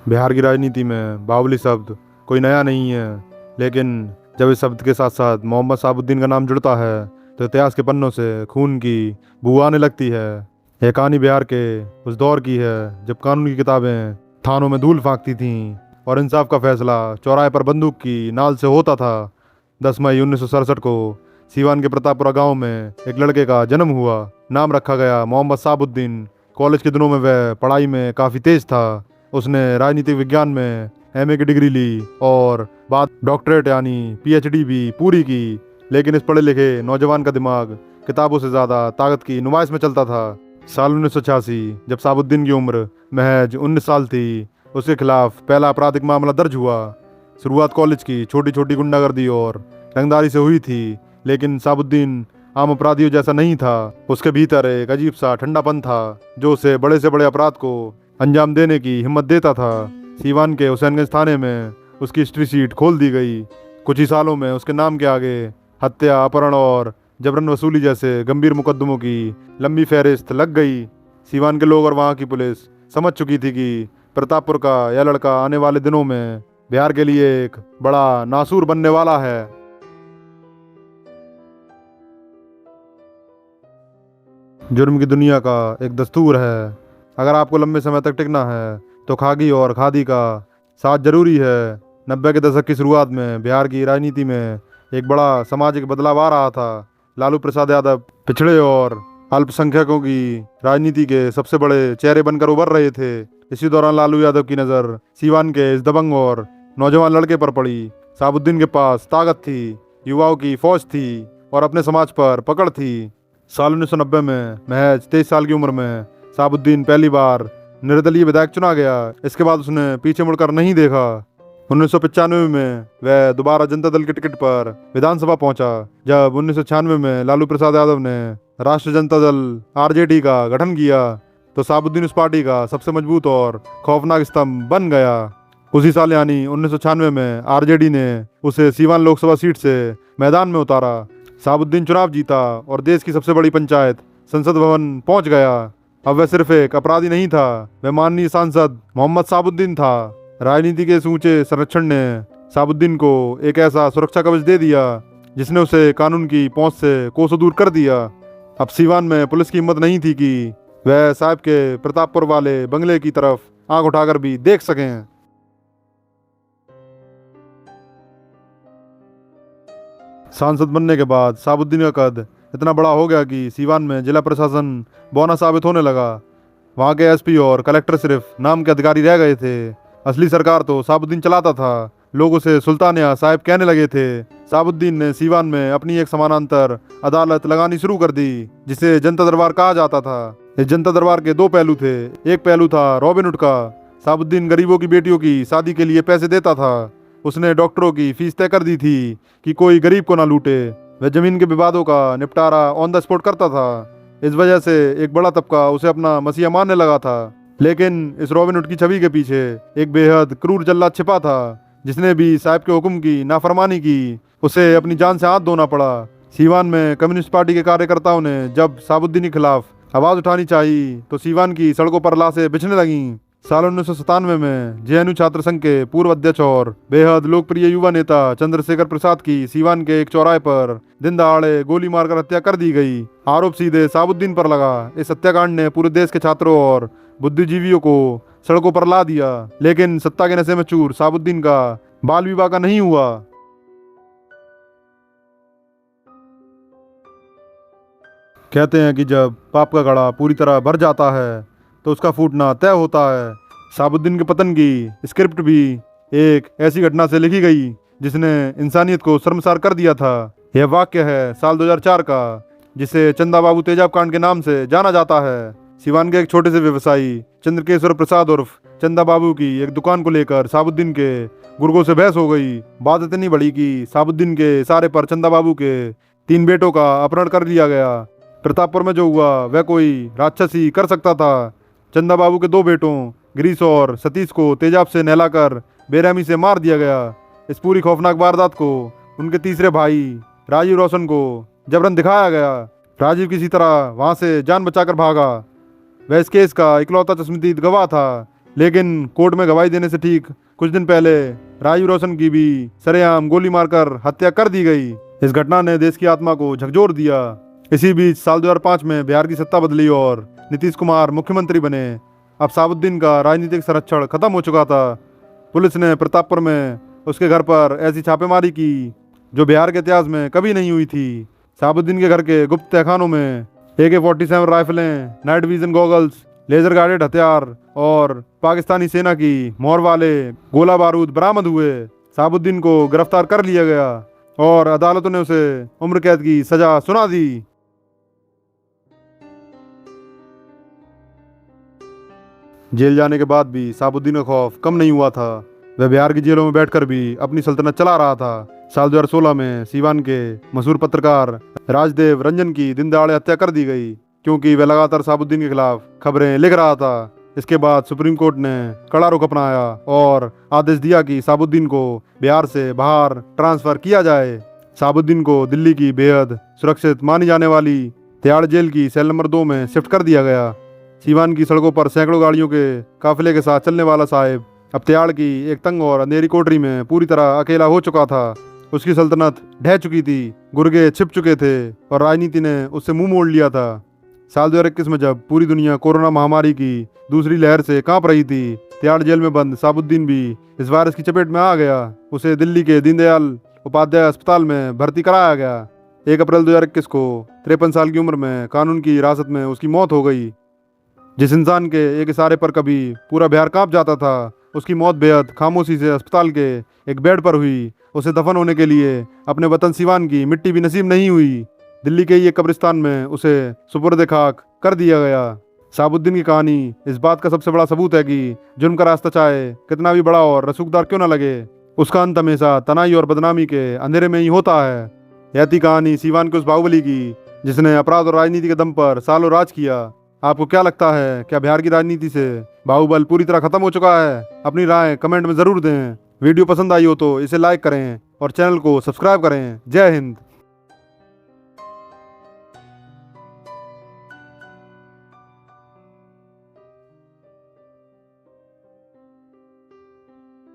बिहार की राजनीति में बावली शब्द कोई नया नहीं है, लेकिन जब इस शब्द के साथ साथ मोहम्मद शहाबुद्दीन का नाम जुड़ता है तो इतिहास के पन्नों से खून की बू आने लगती है। यह कहानी बिहार के उस दौर की है जब कानून की किताबें थानों में धूल फांकती थीं और इंसाफ का फैसला चौराहे पर बंदूक की नाल से होता था। 10 मई 1967 को सीवान के प्रतापपुरा गांव में एक लड़के का जन्म हुआ। नाम रखा गया मोहम्मद शहाबुद्दीन। कॉलेज के दिनों में वह पढ़ाई में काफ़ी तेज था। उसने राजनीतिक विज्ञान में एमए की डिग्री ली और बाद डॉक्टरेट यानी पीएचडी भी पूरी की। लेकिन इस पढ़े लिखे नौजवान का दिमाग किताबों से ज़्यादा ताकत की नुमाइश में चलता था। साल 1986 जब शहाबुद्दीन की उम्र महज 19 साल थी, उसके खिलाफ पहला आपराधिक मामला दर्ज हुआ। शुरुआत कॉलेज की छोटी छोटी गुंडागर्दी और रंगदारी से हुई थी, लेकिन शहाबुद्दीन आम अपराधियों जैसा नहीं था। उसके भीतर एक अजीब सा ठंडापन था जो उसे बड़े से बड़े अपराध को अंजाम देने की हिम्मत देता था। सीवान के हुसैनगंज थाने में उसकी हिस्ट्री शीट खोल दी गई। कुछ ही सालों में उसके नाम के आगे हत्या, अपहरण और जबरन वसूली जैसे गंभीर मुकदमों की लंबी फहरिस्त लग गई। सीवान के लोग और वहाँ की पुलिस समझ चुकी थी कि प्रतापपुर का यह लड़का आने वाले दिनों में बिहार के लिए एक बड़ा नासूर बनने वाला है। जुर्म की दुनिया का एक दस्तूर है। अगर आपको लंबे समय तक टिकना है तो खाकी और खादी का साथ जरूरी है। 90 के दशक की शुरुआत में बिहार की राजनीति में एक बड़ा सामाजिक बदलाव आ रहा था। लालू प्रसाद यादव पिछड़े और अल्पसंख्यकों की राजनीति के सबसे बड़े चेहरे बनकर उभर रहे थे। इसी दौरान लालू यादव की नज़र सीवान के इस दबंग और नौजवान लड़के पर पड़ी। शहाबुद्दीन के पास ताकत थी, युवाओं की फौज थी और अपने समाज पर पकड़ थी। साल 1990 में महज 23 साल की उम्र में शहाबुद्दीन पहली बार निर्दलीय विधायक चुना गया। इसके बाद उसने पीछे मुड़कर नहीं देखा। 1995 में वह दोबारा जनता दल के टिकट पर विधानसभा पहुंचा। जब 1996 में लालू प्रसाद यादव ने राष्ट्रीय जनता दल आरजेडी का गठन किया तो शहाबुद्दीन उस पार्टी का सबसे मजबूत और खौफनाक स्तंभ बन गया। उसी साल यानी 1996 में आरजेडी ने उसे सीवान लोकसभा सीट से मैदान में उतारा। शहाबुद्दीन चुनाव जीता और देश की सबसे बड़ी पंचायत संसद भवन पहुंच गया। अब वह सिर्फ एक अपराधी नहीं था, वह माननीय सांसद मोहम्मद शहाबुद्दीन था। राजनीति के इस ऊंचे संरक्षण ने शहाबुद्दीन को एक ऐसा सुरक्षा कवच दे दिया जिसने उसे कानून की पहुंच से कोसों दूर कर दिया। अब सीवान में पुलिस की हिम्मत नहीं थी कि वह साहब के प्रतापपुर वाले बंगले की तरफ आंख उठाकर भी देख सकें। सांसद बनने के बाद शहाबुद्दीन का कद इतना बड़ा हो गया कि सीवान में जिला प्रशासन बौना साबित होने लगा। वहाँ के एसपी और कलेक्टर सिर्फ नाम के अधिकारी रह गए थे। असली सरकार तो शहाबुद्दीन चलाता था। लोग उसे सुल्तानिया साहिब कहने लगे थे। शहाबुद्दीन ने सीवान में अपनी एक समानांतर अदालत लगानी शुरू कर दी जिसे जनता दरबार कहा जाता था। इस जनता दरबार के दो पहलू थे। एक पहलू था रॉबिनहुड का। शहाबुद्दीन गरीबों की बेटियों की शादी के लिए पैसे देता था। उसने डॉक्टरों की फीस तय कर दी थी कि कोई गरीब को ना लूटे। वह जमीन के विवादों का निपटारा ऑन द स्पॉट करता था। इस वजह से एक बड़ा तबका उसे अपना मसीहा मानने लगा था। लेकिन इस रॉबिनहुड की छवि के पीछे एक बेहद क्रूर जल्लाद छिपा था जिसने भी साहब के हुक्म की नाफरमानी की। उसे अपनी जान से हाथ धोना पड़ा। सीवान में कम्युनिस्ट पार्टी के कार्यकर्ताओं ने जब शहाबुद्दीन के खिलाफ आवाज उठानी चाहिए तो सीवान की सड़कों पर लाशें बिछने लगीं। साल 1997 में जेएनयू छात्र संघ के पूर्व अध्यक्ष और बेहद लोकप्रिय युवा नेता चंद्रशेखर प्रसाद की सीवान के एक चौराहे पर दिन दहाड़े गोली मारकर हत्या कर दी गई। आरोप सीधे शहाबुद्दीन पर लगा। इस हत्याकांड ने पूरे देश के छात्रों और बुद्धिजीवियों को सड़कों पर ला दिया। लेकिन सत्ता के नशे में चूर शहाबुद्दीन का बाल विवाह का नहीं हुआ। कहते हैं कि जब पाप का घड़ा पूरी तरह भर जाता है तो उसका फूटना तय होता है। शहाबुद्दीन के पतन की स्क्रिप्ट भी एक ऐसी घटना से लिखी गई जिसने इंसानियत को शर्मसार कर दिया था। यह वाक्य है साल 2004 का, जिसे चंदा बाबू तेजाब कांड के नाम से जाना जाता है। सीवान के एक छोटे से व्यवसायी चंद्रकेश्वर प्रसाद उर्फ चंदा बाबू की एक दुकान को लेकर शहाबुद्दीन के गुर्गों से बहस हो गई। बात इतनी बड़ी कि शहाबुद्दीन के इशारे पर चंदा बाबू के 3 बेटों का अपहरण कर लिया गया। प्रतापपुर में जो हुआ वह कोई राक्षस ही कर सकता था। चंदा बाबू के 2 बेटों गिरीश और सतीश को तेजाब से नहलाकर बेरहमी से मार दिया गया। इस पूरी खौफनाक वारदात को उनके तीसरे भाई राजीव रोशन को जबरन दिखाया गया। राजीव किसी तरह वहां से जान बचाकर भागा। वह इस केस का इकलौता चश्मदीद गवाह था। लेकिन कोर्ट में गवाही देने से ठीक कुछ दिन पहले राजीव रोशन की भी सरेआम गोली मारकर हत्या कर दी गई। इस घटना ने देश की आत्मा को झकझोर दिया। इसी बीच साल 2005 में बिहार की सत्ता बदली और नीतीश कुमार मुख्यमंत्री बने। अब शहाबुद्दीन का राजनीतिक संरक्षण खत्म हो चुका था। पुलिस ने प्रतापपुर में उसके घर पर ऐसी छापेमारी की जो बिहार के इतिहास में कभी नहीं हुई थी। शहाबुद्दीन के घर के गुप्त तहखानों में AK-47 राइफलें, night vision goggles, laser guided हथियार और पाकिस्तानी सेना की मोहर वाले गोला बारूद बरामद हुए। शहाबुद्दीन को गिरफ्तार कर लिया गया और अदालतों ने उसे उम्र कैद की सजा सुना दी। जेल जाने के बाद भी शहाबुद्दीन का खौफ कम नहीं हुआ था। वह बिहार की जेलों में बैठकर भी अपनी सल्तनत चला रहा था। साल 2016 में सीवान के मशहूर पत्रकार राजदेव रंजन की दिन दहाड़े हत्या कर दी गई क्योंकि वह लगातार शहाबुद्दीन के खिलाफ खबरें लिख रहा था। इसके बाद सुप्रीम कोर्ट ने कड़ा रुख अपनाया और आदेश दिया कि शहाबुद्दीन को बिहार से बाहर ट्रांसफर किया जाए। शहाबुद्दीन को दिल्ली की बेहद सुरक्षित मानी जाने वाली तिहाड़ जेल की सेल नंबर 2 में शिफ्ट कर दिया गया। सीवान की सड़कों पर सैकड़ों गाड़ियों के काफिले के साथ चलने वाला साहिब अब तिहाड़ की एक तंग और अंधेरी कोठरी में पूरी तरह अकेला हो चुका था। उसकी सल्तनत ढह चुकी थी, गुर्गे छिप चुके थे और राजनीति ने उससे मुंह मोड़ लिया था। साल 2021 में जब पूरी दुनिया कोरोना महामारी की दूसरी लहर से कांप रही थी, तिहाड़ जेल में बंद शहाबुद्दीन भी इस वायरस की चपेट में आ गया। उसे दिल्ली के दीनदयाल उपाध्याय अस्पताल में भर्ती कराया गया। 1 अप्रैल 2021 को 53 साल की उम्र में कानून की हिरासत में उसकी मौत हो गई। जिस इंसान के एक इशारे पर कभी पूरा बिहार कांप जाता था, उसकी मौत बेहद खामोशी से अस्पताल के एक बेड पर हुई। उसे दफन होने के लिए अपने वतन सीवान की मिट्टी भी नसीब नहीं हुई। दिल्ली के ही एक कब्रिस्तान में उसे सुपुर्द खाक कर दिया गया। शहाबुद्दीन की कहानी इस बात का सबसे बड़ा सबूत है कि जुर्म का रास्ता चाहे कितना भी बड़ा और रसूखदार क्यों ना लगे, उसका अंत हमेशा तनाई और बदनामी के अंधेरे में ही होता है। यह थी कहानी सीवान के उस बाहुबली की जिसने अपराध और राजनीति के दम पर सालों राज किया। आपको क्या लगता है, क्या बिहार की राजनीति से बाहुबल पूरी तरह खत्म हो चुका है? अपनी राय कमेंट में जरूर दें। वीडियो पसंद आई हो तो इसे लाइक करें और चैनल को सब्सक्राइब करें। जय हिंद।